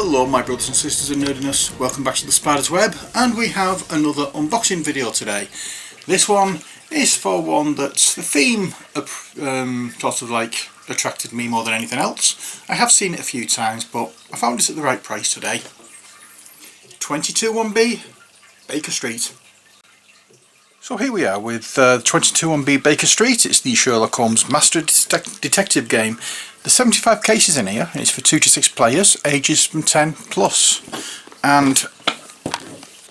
Hello my brothers and sisters in nerdiness, welcome back to the Spider's Web, and we have another unboxing video today. This one is for one that's the theme sort of like attracted me more than anything else. I have seen it a few times, but I found it at the right price today. 221B Baker Street. So here we are with 221B Baker Street. It's the Sherlock Holmes Master Detective game. There's 75 cases in here, and it's for 2 to 6 players, ages from 10 plus. And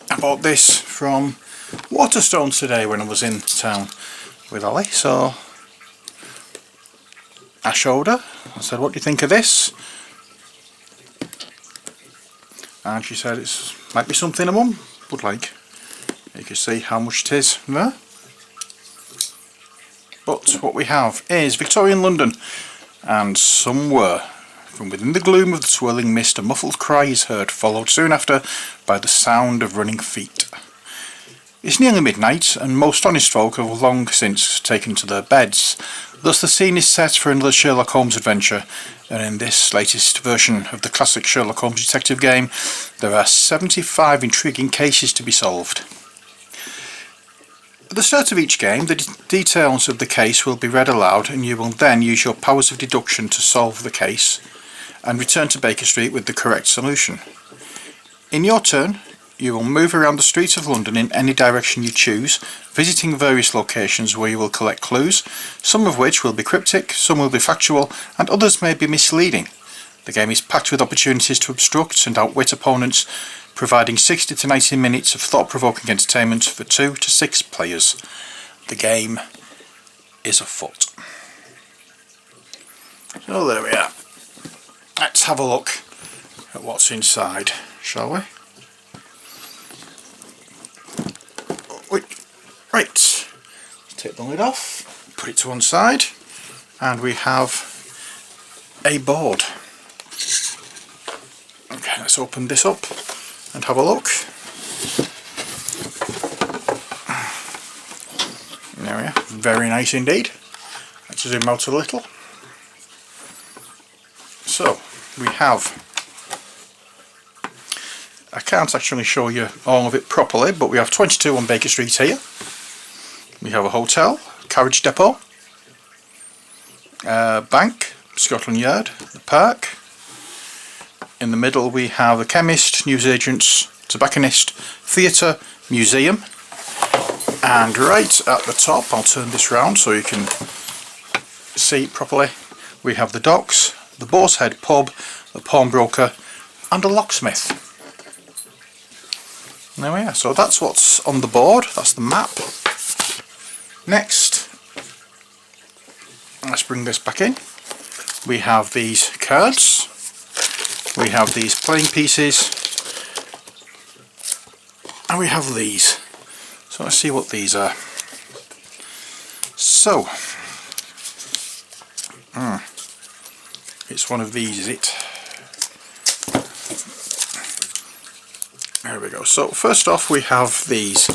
I bought this from Waterstones today when I was in town with Ali. So I showed her, I said, what do you think of this? And she said it might be something a mum would like. You can see how much it is there. But what we have is Victorian London, and somewhere from within the gloom of the swirling mist a muffled cry is heard, followed soon after by the sound of running feet. It's nearly midnight, and most honest folk have long since taken to their beds. Thus the scene is set for another Sherlock Holmes adventure, and in this latest version of the classic Sherlock Holmes detective game there are 75 intriguing cases to be solved. At the start of each game, the details of the case will be read aloud, and you will then use your powers of deduction to solve the case and return to Baker Street with the correct solution. In your turn, you will move around the streets of London in any direction you choose, visiting various locations where you will collect clues, some of which will be cryptic, some will be factual, and others may be misleading. The game is packed with opportunities to obstruct and outwit opponents, providing 60 to 90 minutes of thought-provoking entertainment for 2 to 6 players. The game is afoot. So there we are. Let's have a look at what's inside, shall we? Right, let's take the lid off, put it to one side, and we have a board. Okay, let's open this up and have a look. There we are, very nice indeed. Let's zoom out a little. So, we have, I can't actually show you all of it properly, but we have 22 on Baker Street here. We have a hotel, carriage depot, bank, Scotland Yard, the park. In the middle we have a chemist, newsagents, tobacconist, theatre, museum, and right at the top, I'll turn this round so you can see it properly, we have the docks, the Boar's Head pub, the pawnbroker, and a locksmith. There we are, so that's what's on the board, that's the map. Next, let's bring this back in. We have these cards. We have these playing pieces, and we have these. So let's see what these are. So, it's one of these, is it? There we go. So first off we have these.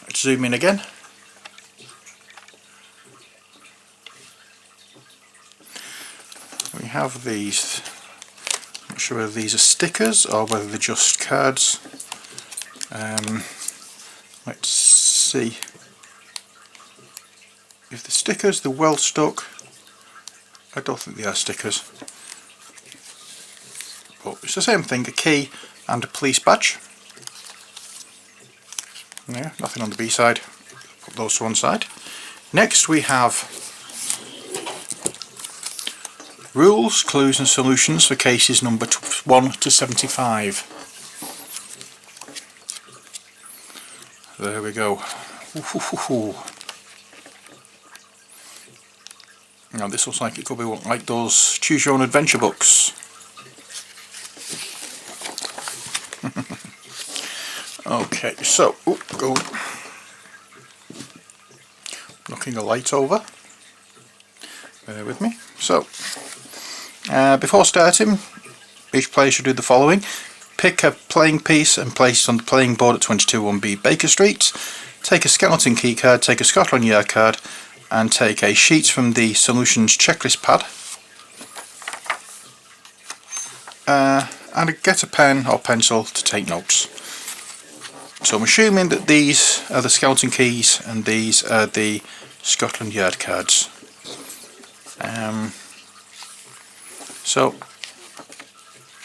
Let's zoom in again. We have these. Not sure whether these are stickers or whether they're just cards. Let's see. If the stickers, they're well stuck. I don't think they are stickers. But it's the same thing, a key and a police badge. Yeah, nothing on the B side. Put those to one side. Next we have rules, clues and solutions for cases number 1 to 75. There we go. Now this looks like it could be like those choose your own adventure books. Okay, so go knocking the light over. Bear with me. So before starting, each player should do the following. Pick a playing piece and place it on the playing board at 221B Baker Street. Take a skeleton key card, take a Scotland Yard card, and take a sheet from the solutions checklist pad. and get a pen or pencil to take notes. So I'm assuming that these are the skeleton keys and these are the Scotland Yard cards. So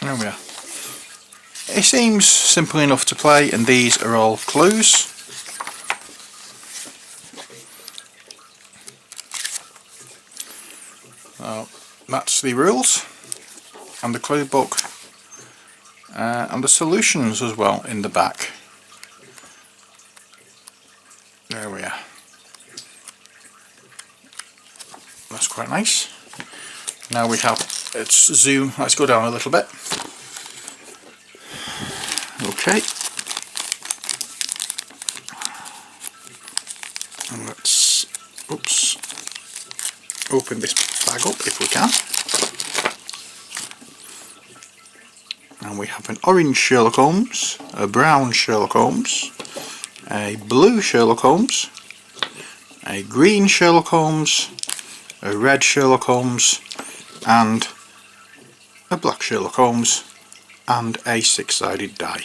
there we are. It seems simple enough to play, and these are all clues. That's the rules and the clue book, and the solutions as well in the back. There we are. That's quite nice. Now we have, let's zoom, let's go down a little bit. Okay. And let's, oops, open this bag up if we can. And we have an orange Sherlock Holmes, a brown Sherlock Holmes, a blue Sherlock Holmes, a green Sherlock Holmes, a red Sherlock Holmes, and a black Sherlock Holmes, and a six-sided die.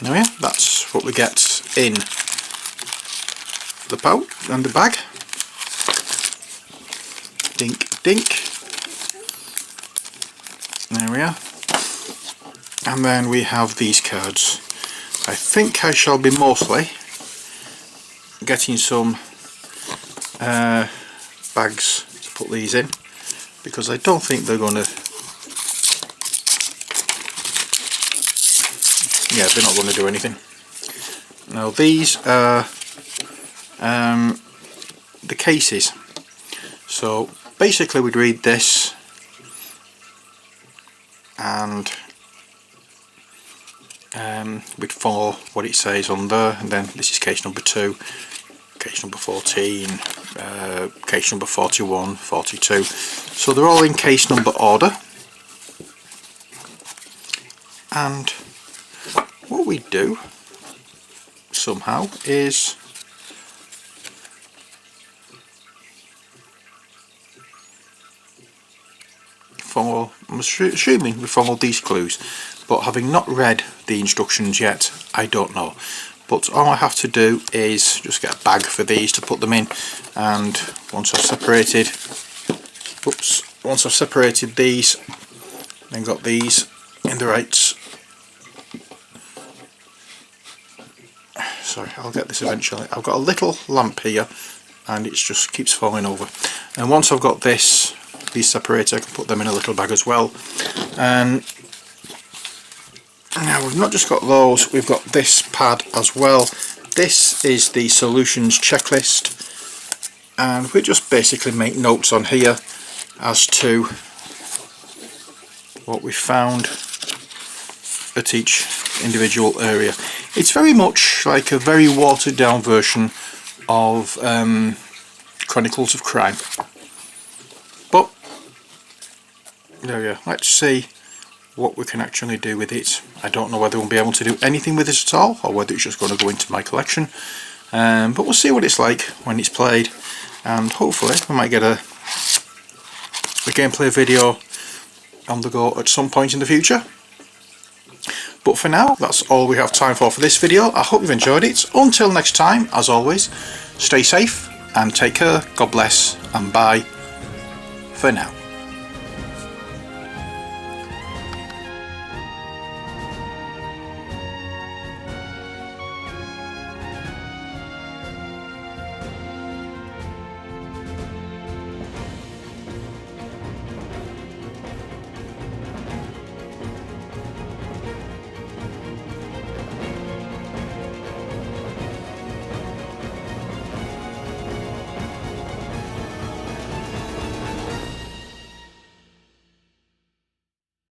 Now yeah, that's what we get in the pouch and the bag. Dink dink. There we are. And then we have these cards. I think I shall be mostly getting some bags to put these in, because I don't think they're going to, yeah, they're not going to do anything. Now these are the cases. So basically we'd read this and we'd follow what it says on there, and then this is case number 2, case number 14, case number 41, 42. So they're all in case number order. And what we do somehow is follow, I'm assuming we follow these clues, but having not read the instructions yet, I don't know. But all I have to do is just get a bag for these to put them in, and once I've separated, oops, once I've separated these, then got these in the rights. Sorry, I'll get this eventually. I've got a little lamp here and it just keeps falling over. And once I've got this, these separated, I can put them in a little bag as well. And now we've not just got those, we've got this pad as well. This is the solutions checklist, and we just basically make notes on here as to what we found at each individual area. It's very much like a very watered down version of Chronicles of Crime. But there we are. Let's see what we can actually do with it. I don't know whether we'll be able to do anything with this at all, or whether it's just going to go into my collection. But we'll see what it's like when it's played, and hopefully we might get a gameplay video on the go at some point in the future. But for now, that's all we have time for this video. I hope you've enjoyed it. Until next time, as always, stay safe and take care. God bless, and bye for now.